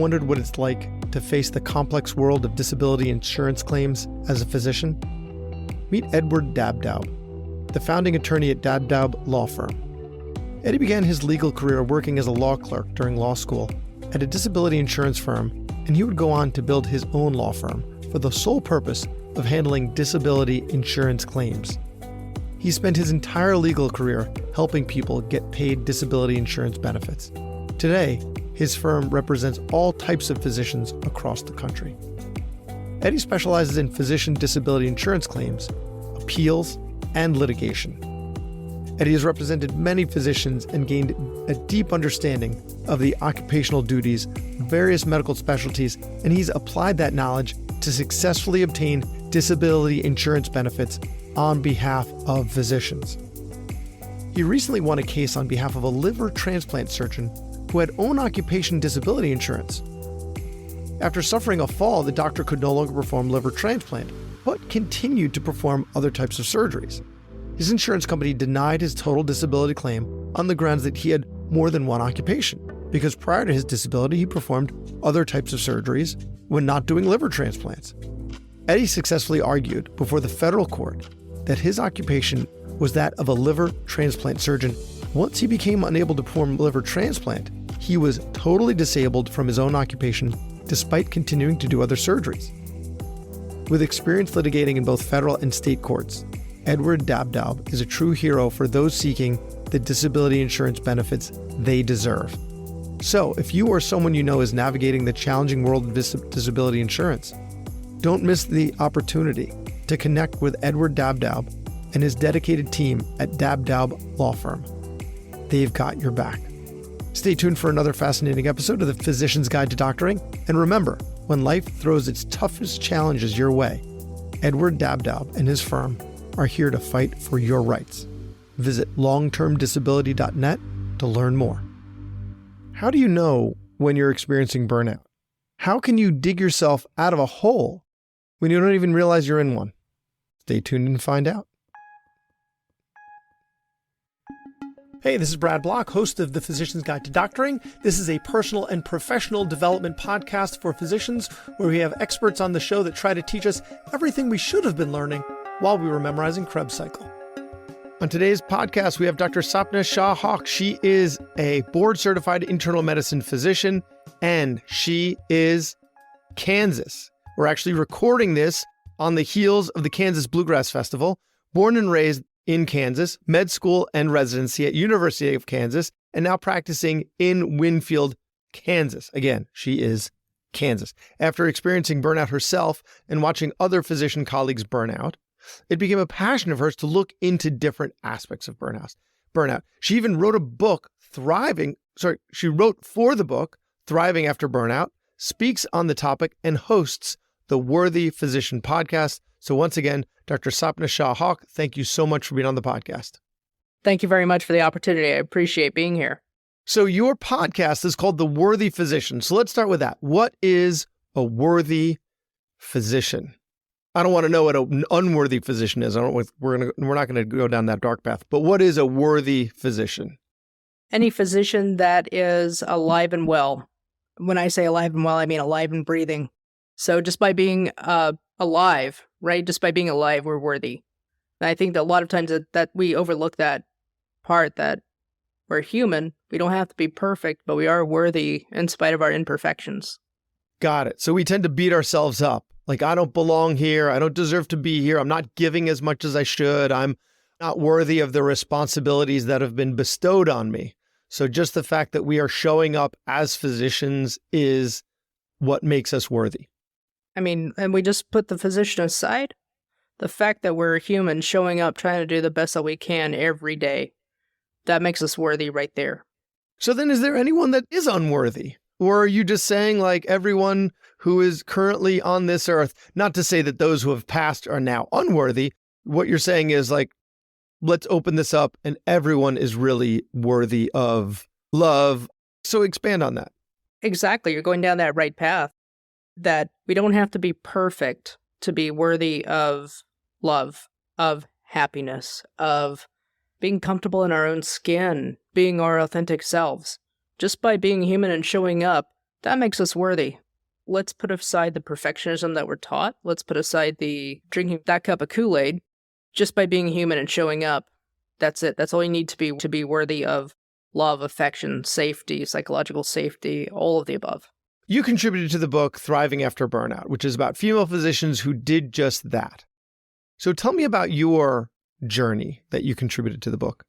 wondered what it's like to face the complex world of disability insurance claims as a physician? Meet Edward Dabdoub, the founding attorney at Dabdoub Law Firm. Eddie began his legal career working as a law clerk during law school at a disability insurance firm, and he would go on to build his own law firm for the sole purpose of handling disability insurance claims. He spent his entire legal career helping people get paid disability insurance benefits. Today, his firm represents all types of physicians across the country. Eddie specializes in physician disability insurance claims, appeals, and litigation. Eddie has represented many physicians and gained a deep understanding of the occupational duties of various medical specialties, and he's applied that knowledge to successfully obtain disability insurance benefits on behalf of physicians. He recently won a case on behalf of a liver transplant surgeon who had own occupation disability insurance. After suffering a fall, the doctor could no longer perform liver transplant, but continued to perform other types of surgeries. His insurance company denied his total disability claim on the grounds that he had more than one occupation, because prior to his disability, he performed other types of surgeries when not doing liver transplants. Eddie successfully argued before the federal court that his occupation was that of a liver transplant surgeon. Once he became unable to perform liver transplant, he was totally disabled from his own occupation despite continuing to do other surgeries. With experience litigating in both federal and state courts, Edward Dabdoub is a true hero for those seeking the disability insurance benefits they deserve. So, if you or someone you know is navigating the challenging world of disability insurance, don't miss the opportunity to connect with Edward Dabdoub and his dedicated team at Dabdoub Law Firm. They've got your back. Stay tuned for another fascinating episode of The Physician's Guide to Doctoring. And remember, when life throws its toughest challenges your way, Edward Dabdoub and his firm are here to fight for your rights. Visit longtermdisability.net to learn more. How do you know when you're experiencing burnout? How can you dig yourself out of a hole when you don't even realize you're in one? Stay tuned and find out. Hey, this is Brad Block, host of The Physician's Guide to Doctoring. This is a personal and professional development podcast for physicians where we have experts on the show that try to teach us everything we should have been learning while we were memorizing Krebs cycle. On today's podcast, we have Dr. Sapna Shah-Haque. She is a board-certified internal medicine physician, and she is Kansas. We're actually recording this on the heels of the Kansas Bluegrass Festival. Born and raised in Kansas, med school and residency at University of Kansas, and now practicing in Winfield, Kansas. Again, she is Kansas. After experiencing burnout herself and watching other physician colleagues burn out, it became a passion of hers to look into different aspects of burnout. She even wrote she wrote for the book, Thriving After Burnout, speaks on the topic, and hosts the Worthy Physician podcast. So once again, Dr. Sapna Shah-Haque, thank you so much for being on the podcast. Thank you very much for the opportunity. I appreciate being here. So your podcast is called The Worthy Physician. So let's start with that. What is a worthy physician? I don't want to know what an unworthy physician is. We're not going to go down that dark path. But what is a worthy physician? Any physician that is alive and well. When I say alive and well, I mean alive and breathing. So just by being alive, right? Just by being alive, we're worthy. And I think that a lot of times that we overlook that part, that we're human. We don't have to be perfect, but we are worthy in spite of our imperfections. Got it. So we tend to beat ourselves up. Like, I don't belong here. I don't deserve to be here. I'm not giving as much as I should. I'm not worthy of the responsibilities that have been bestowed on me. So just the fact that we are showing up as physicians is what makes us worthy. I mean, and we just put the physician aside. The fact that we're human showing up, trying to do the best that we can every day, that makes us worthy right there. So then is there anyone that is unworthy? Or are you just saying like everyone who is currently on this earth, not to say that those who have passed are now unworthy, what you're saying is like, let's open this up and everyone is really worthy of love. So expand on that. Exactly. You're going down that right path, that we don't have to be perfect to be worthy of love, of happiness, of being comfortable in our own skin, being our authentic selves. Just by being human and showing up, That makes us worthy. Let's put aside the perfectionism that we're taught. Let's put aside the drinking that cup of Kool-Aid. Just by being human and showing up, that's it. That's all you need to be worthy of love, affection, safety, psychological safety, all of the above. You contributed to the book Thriving After Burnout, which is about female physicians who did just that. So tell me about your journey that you contributed to the book.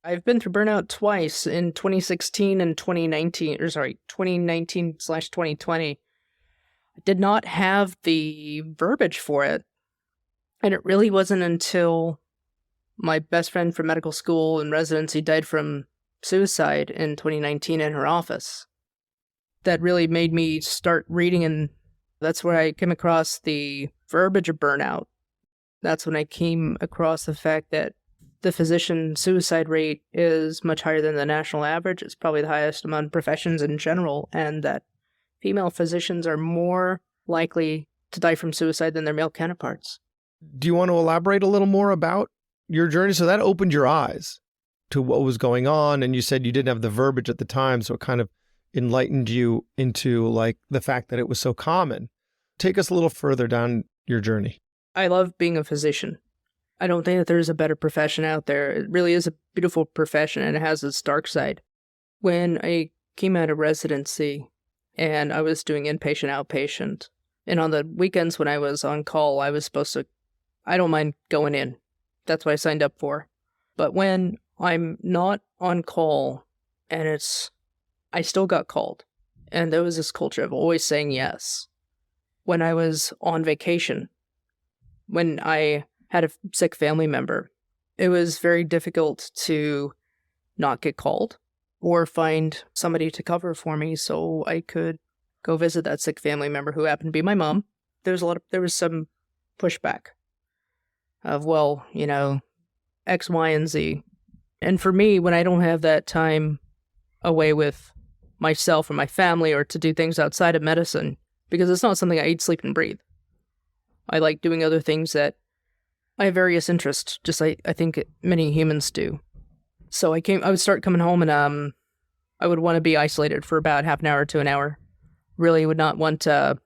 I've been through burnout twice in 2016 and 2019/2020. I did not have the verbiage for it. And it really wasn't until my best friend from medical school and residency died from suicide in 2019 in her office that really made me start reading, and that's where I came across the verbiage of burnout. That's when I came across the fact that the physician suicide rate is much higher than the national average. It's probably the highest among professions in general, and that female physicians are more likely to die from suicide than their male counterparts. Do you want to elaborate a little more about your journey? So that opened your eyes to what was going on, and you said you didn't have the verbiage at the time, so it kind of enlightened you into like the fact that it was so common. Take us a little further down your journey. I love being a physician. I don't think that there's a better profession out there. It really is a beautiful profession, and it has its dark side. When I came out of residency and I was doing inpatient, outpatient, and on the weekends when I was on call, I was supposed to, I don't mind going in. That's what I signed up for. But when I'm not on call and I still got called, and there was this culture of always saying yes. When I was on vacation, when I had a sick family member, it was very difficult to not get called or find somebody to cover for me so I could go visit that sick family member who happened to be my mom. There was some pushback of, well, X, Y, and Z. And for me, when I don't have that time away with myself or my family or to do things outside of medicine, because it's not something I eat, sleep, and breathe. I like doing other things that I have various interests, just I think many humans do. So I would start coming home and I would want to be isolated for about half an hour to an hour. Really would not want to,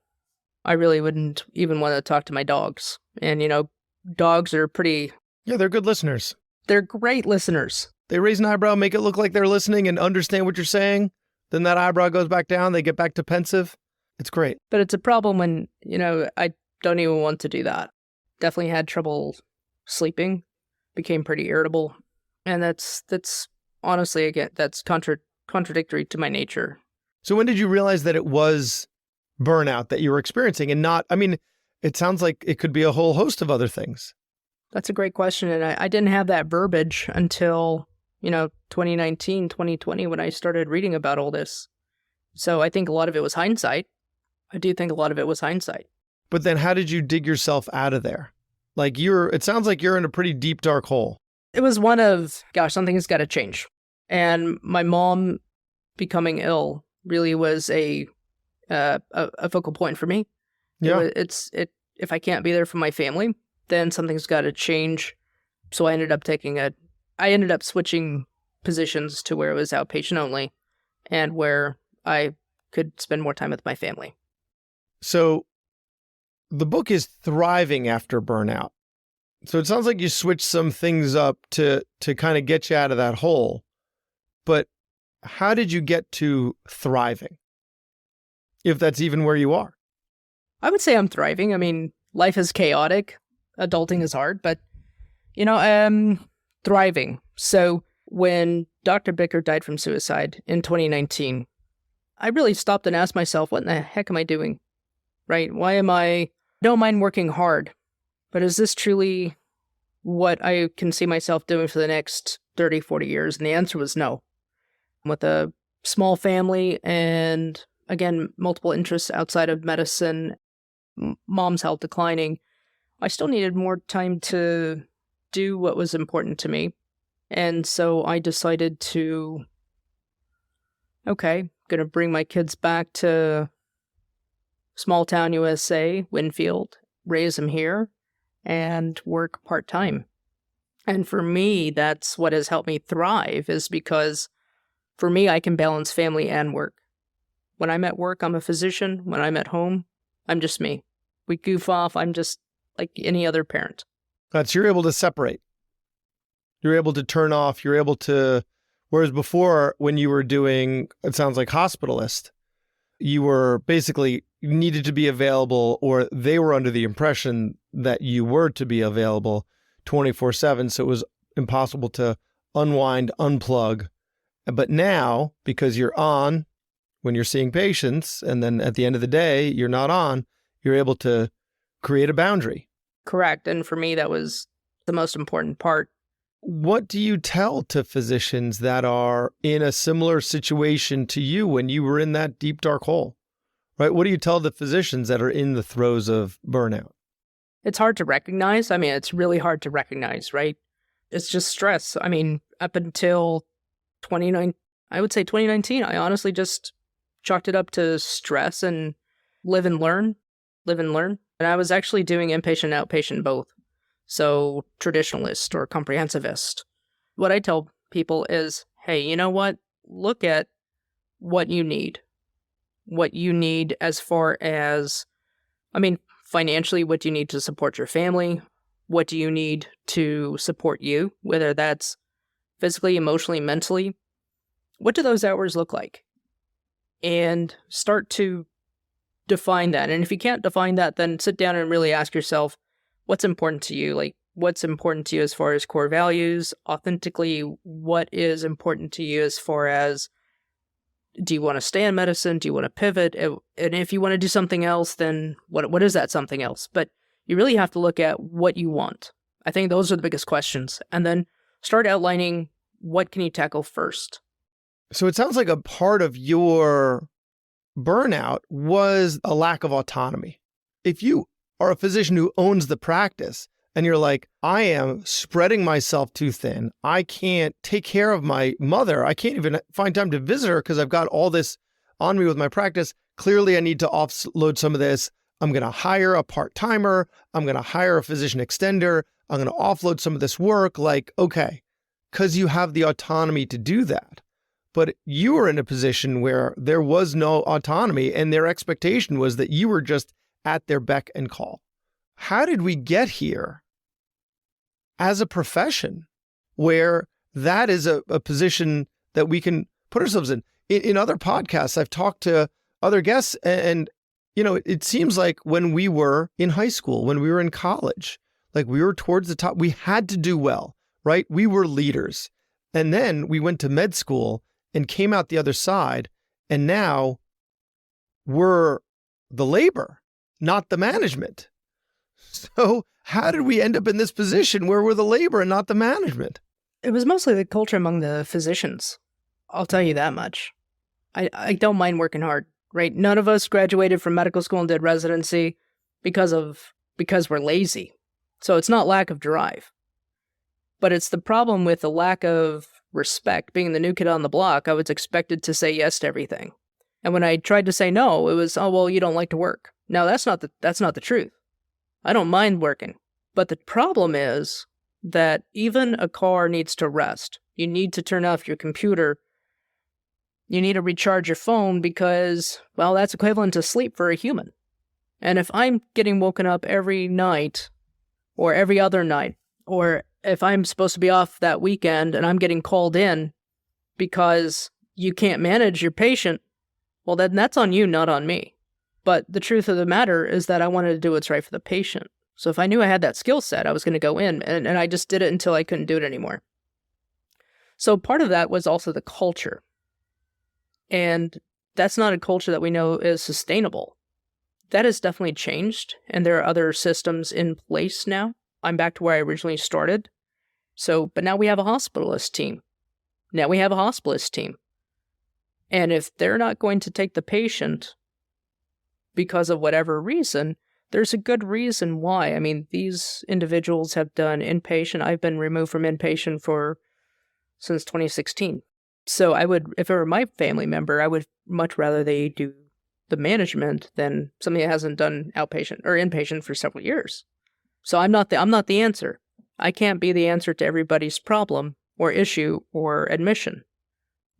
I really wouldn't even want to talk to my dogs. And, dogs are pretty... Yeah, they're good listeners. They're great listeners. They raise an eyebrow, make it look like they're listening and understand what you're saying. Then that eyebrow goes back down. They get back to pensive. It's great. But it's a problem when, I don't even want to do that. Definitely had trouble sleeping, became pretty irritable. And that's honestly, again, that's contradictory to my nature. So when did you realize that it was burnout that you were experiencing and not, it sounds like it could be a whole host of other things. That's a great question. And I didn't have that verbiage until, 2019, 2020, when I started reading about all this. So I think a lot of it was hindsight. I do think a lot of it was hindsight. But then how did you dig yourself out of there? Like it sounds like you're in a pretty deep, dark hole. It was one of, gosh, something's got to change. And my mom becoming ill really was a focal point for me. Yeah. If I can't be there for my family, then something's got to change. So I ended up switching positions to where it was outpatient only and where I could spend more time with my family. So the book is Thriving After Burnout. So it sounds like you switched some things up to kind of get you out of that hole. But how did you get to thriving? If that's even where you are. I would say I'm thriving. Life is chaotic. Adulting is hard, but, thriving. So when Dr. Bicker died from suicide in 2019, I really stopped and asked myself, what in the heck am I doing? Right? Why am I don't mind working hard, but is this truly what I can see myself doing for the next 30, 40 years? And the answer was no. With a small family and, again, multiple interests outside of medicine, mom's health declining, I still needed more time to do what was important to me. And so I decided to, okay, going to bring my kids back to small town USA, Winfield, raise them here, and work part-time. And for me, that's what has helped me thrive, is because for me, I can balance family and work. When I'm at work, I'm a physician. When I'm at home, I'm just me. We goof off. I'm just like any other parent. That's, you're able to separate. You're able to turn off. You're able to, whereas before when you were doing, it sounds like hospitalist, you were basically needed to be available, or they were under the impression that you were to be available 24/7. So it was impossible to unwind, unplug. But now, because you're on when you're seeing patients, and then at the end of the day, you're not on, you're able to create a boundary. Correct. And for me, that was the most important part. What do you tell to physicians that are in a similar situation to you when you were in that deep, dark hole, right? What do you tell the physicians that are in the throes of burnout? It's hard to recognize. I mean, it's really hard to recognize, right? It's just stress. I mean, up until 2019, I honestly just chalked it up to stress and live and learn. And I was actually doing inpatient and outpatient both. So traditionalist or comprehensivist. What I tell people is, hey, you know what? Look at what you need. What you need as far as, I mean, financially, what do you need to support your family? What do you need to support you? Whether that's physically, emotionally, mentally. What do those hours look like? And start to define that. And if you can't define that, then sit down and really ask yourself, what's important to you? Like, what's important to you as far as core values? Authentically, what is important to you as far as, do you want to stay in medicine? Do you want to pivot? And if you want to do something else, then what is that something else? But you really have to look at what you want. I think those are the biggest questions. And then start outlining what can you tackle first. So it sounds like a part of your burnout was a lack of autonomy. If you are a physician who owns the practice and you're like, I am spreading myself too thin. I can't take care of my mother. I can't even find time to visit her because I've got all this on me with my practice. Clearly, I need to offload some of this. I'm going to hire a part-timer. I'm going to hire a physician extender. I'm going to offload some of this work. Like, okay, because you have the autonomy to do that. But you were in a position where there was no autonomy and their expectation was that you were just at their beck and call. How did we get here as a profession where that is a position that we can put ourselves in? In other podcasts, I've talked to other guests and you know, it seems like when we were in high school, when we were in college, like we were towards the top, we had to do well, right? We were leaders. And then we went to med school and came out the other side. And now we're the labor, not the management. So how did we end up in this position where we're the labor and not the management? It was mostly the culture among the physicians. I'll tell you that much. I don't mind working hard, right? None of us graduated from medical school and did residency because we're lazy. So it's not lack of drive. But it's the problem with the lack of respect. Being the new kid on the block, I was expected to say yes to everything. And when I tried to say no, it was, oh, well, you don't like to work. No, that's not the truth. I don't mind working. But the problem is that even a car needs to rest. You need to turn off your computer. You need to recharge your phone because, well, that's equivalent to sleep for a human. And if I'm getting woken up every night or every other night, or if I'm supposed to be off that weekend and I'm getting called in because you can't manage your patient, well, then that's on you, not on me. But the truth of the matter is that I wanted to do what's right for the patient. So if I knew I had that skill set, I was going to go in, and I just did it until I couldn't do it anymore. So part of that was also the culture. And that's not a culture that we know is sustainable. That has definitely changed, and there are other systems in place now. I'm back to where I originally started. But now we have a hospitalist team. And if they're not going to take the patient because of whatever reason, there's a good reason why. I mean, these individuals have done inpatient. I've been removed from inpatient since 2016. So I would, if it were my family member, I would much rather they do the management than somebody that hasn't done outpatient or inpatient for several years. So I'm not the answer. I can't be the answer to everybody's problem or issue or admission.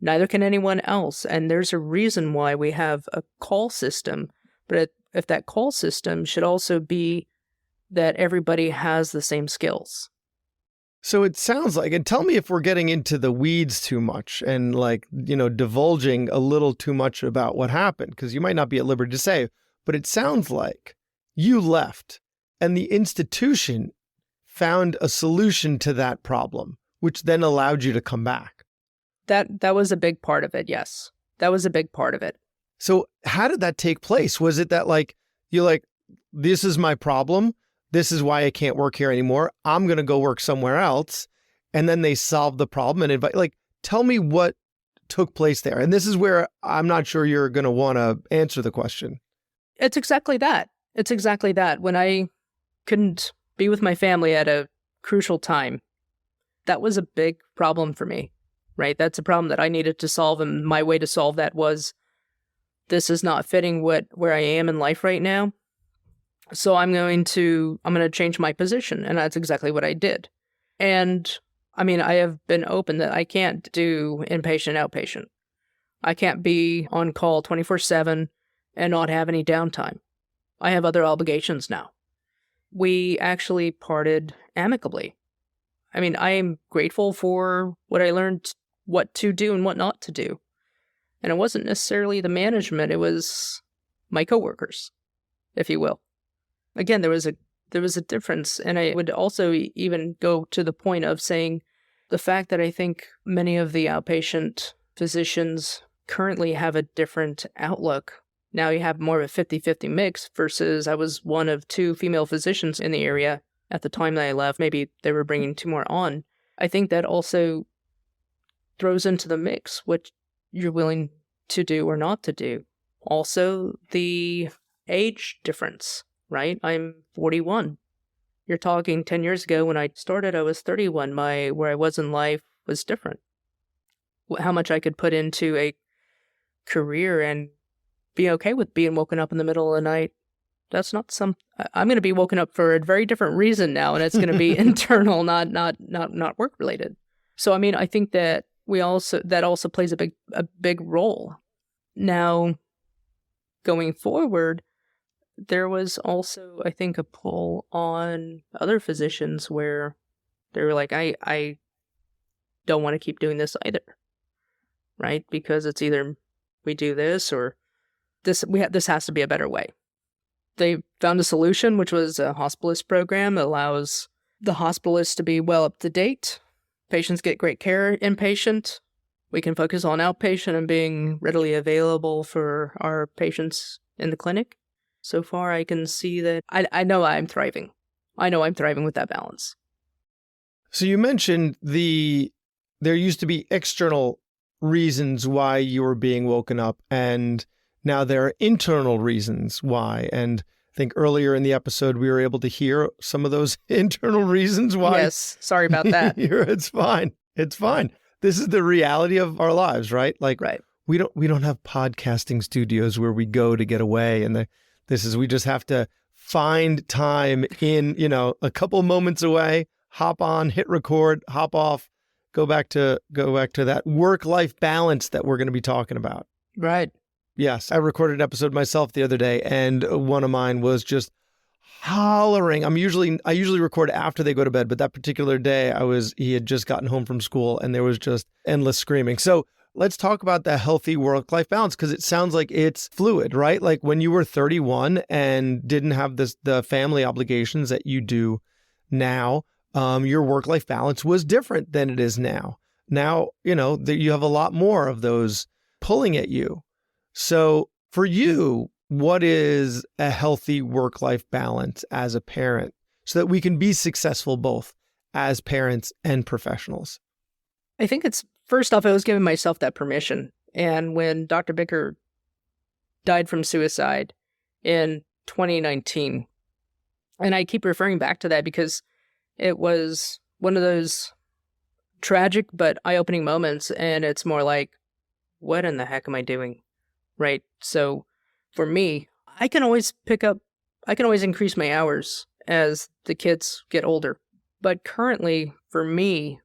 Neither can anyone else. And there's a reason why we have a call system. But if that call system should also be that everybody has the same skills. So it sounds like, and tell me if we're getting into the weeds too much and like, divulging a little too much about what happened, because you might not be at liberty to say, but it sounds like you left and the institution found a solution to that problem, which then allowed you to come back. That was a big part of it, yes. That was a big part of it. So how did that take place? Was it that like, you're like, this is my problem, this is why I can't work here anymore, I'm going to go work somewhere else, and then they solved the problem and invite, like, tell me what took place there. And this is where I'm not sure you're going to want to answer the question. It's exactly that. It's exactly that. When I couldn't be with my family at a crucial time, that was a big problem for me, right? That's a problem that I needed to solve, and my way to solve that was, this is not fitting where I am in life right now. So I'm going to change my position. And that's exactly what I did. And I mean, I have been open that I can't do inpatient, outpatient. I can't be on call 24/7 and not have any downtime. I have other obligations now. We actually parted amicably. I mean, I am grateful for what I learned, what to do and what not to do. And it wasn't necessarily the management, it was my coworkers, if you will. Again, there was a difference, and I would also even go to the point of saying the fact that I think many of the outpatient physicians currently have a different outlook. Now you have more of a 50-50 mix versus I was one of 2 female physicians in the area at the time that I left. Maybe they were bringing 2 more on. I think that also throws into the mix what you're willing to do or not to do. Also, the age difference, right? I'm 41. You're talking 10 years ago when I started, I was 31. Where I was in life was different. How much I could put into a career and be okay with being woken up in the middle of the night. That's not I'm going to be woken up for a very different reason now, and it's going to be internal, not work related. So, I mean, I think that that also plays a big role. Now, going forward, there was also, I think, a pull on other physicians where they were like, I don't want to keep doing this either, right? Because it's either we do this or this has to be a better way. They found a solution, which was a hospitalist program. It allows the hospitalist to be well up to date. Patients get great care inpatient. We can focus on outpatient and being readily available for our patients in the clinic. So far, I can see that I know I'm thriving. I know I'm thriving with that balance. So you mentioned there used to be external reasons why you were being woken up, and now there are internal reasons why. And I think earlier in the episode, we were able to hear some of those internal reasons why. Yes, sorry about that. It's fine. It's fine. This is the reality of our lives, right? Like, right. We don't have podcasting studios where we go to get away, and we just have to find time in, a couple moments away, hop on, hit record, hop off, go back to that work-life balance that we're going to be talking about. Right. Yes, I recorded an episode myself the other day, and one of mine was just hollering. I usually record after they go to bed, but that particular day he had just gotten home from school, and there was just endless screaming. So let's talk about the healthy work-life balance, because it sounds like it's fluid, right? Like when you were 31 and didn't have the family obligations that you do now, your work-life balance was different than it is now. Now, you have a lot more of those pulling at you. So for you, what is a healthy work-life balance as a parent so that we can be successful both as parents and professionals? I think first off, I was giving myself that permission. And when Dr. Bicker died from suicide in 2019, and I keep referring back to that because it was one of those tragic but eye-opening moments, and it's more like, what in the heck am I doing? Right? So for me, I can always increase my hours as the kids get older. But currently, for me,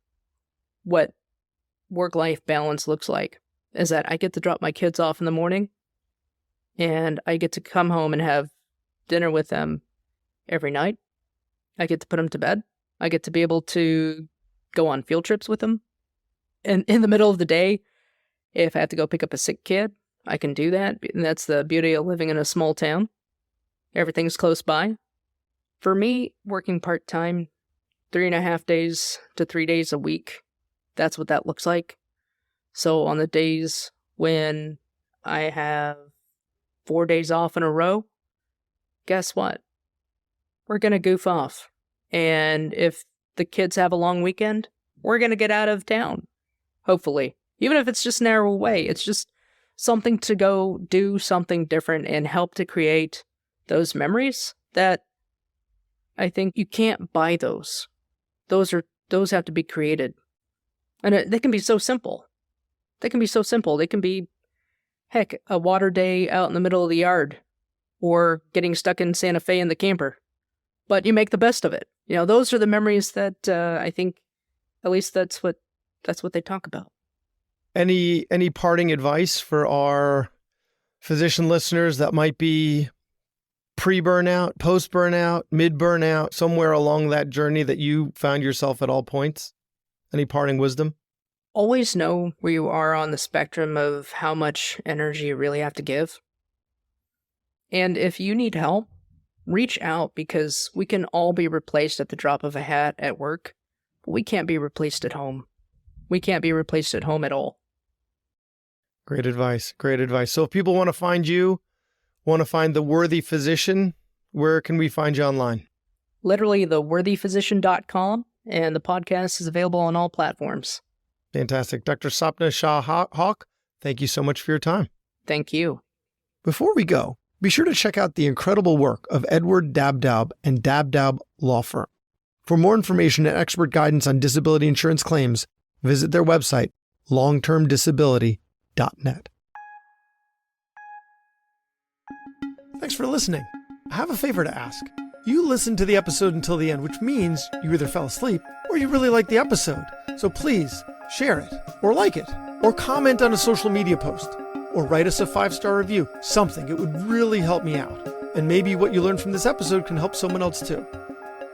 what work-life balance looks like is that I get to drop my kids off in the morning and I get to come home and have dinner with them every night. I get to put them to bed. I get to be able to go on field trips with them. And in the middle of the day, if I have to go pick up a sick kid, I can do that. And that's the beauty of living in a small town. Everything's close by. For me, working part-time, 3.5 days to 3 days a week, that's what that looks like. So on the days when I have 4 days off in a row, guess what? We're going to goof off. And if the kids have a long weekend, we're going to get out of town, hopefully. Even if it's just an hour away, it's just something to go do something different and help to create those memories that I think you can't buy those. Those have to be created. And they can be so simple. They can be, heck, a water day out in the middle of the yard or getting stuck in Santa Fe in the camper. But you make the best of it. Those are the memories that I think, at least that's what they talk about. Any parting advice for our physician listeners that might be pre-burnout, post-burnout, mid-burnout, somewhere along that journey that you found yourself at all points? Any parting wisdom? Always know where you are on the spectrum of how much energy you really have to give. And if you need help, reach out, because we can all be replaced at the drop of a hat at work, but we can't be replaced at home. We can't be replaced at home at all. Great advice. Great advice. So if people want to find you, want to find The Worthy Physician, where can we find you online? Literally theworthyphysician.com, and the podcast is available on all platforms. Fantastic. Dr. Sapna Shah-Haque, thank you so much for your time. Thank you. Before we go, be sure to check out the incredible work of Edward Dabdoub and Dabdoub Law Firm. For more information and expert guidance on disability insurance claims, visit their website, longtermdisability.net. Thanks for listening. I have a favor to ask. You listened to the episode until the end, which means you either fell asleep or you really liked the episode. So please share it, or like it, or comment on a social media post, or write us a 5-star review. Something. It would really help me out. And maybe what you learned from this episode can help someone else too.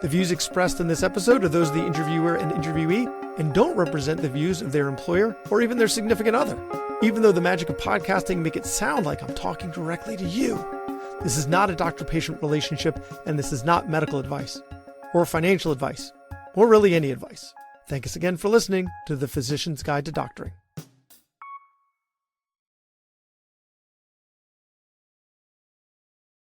The views expressed in this episode are those of the interviewer and interviewee, and don't represent the views of their employer or even their significant other. Even though the magic of podcasting make it sound like I'm talking directly to you. This is not a doctor-patient relationship, and this is not medical advice, or financial advice, or really any advice. Thanks again for listening to The Physician's Guide to Doctoring.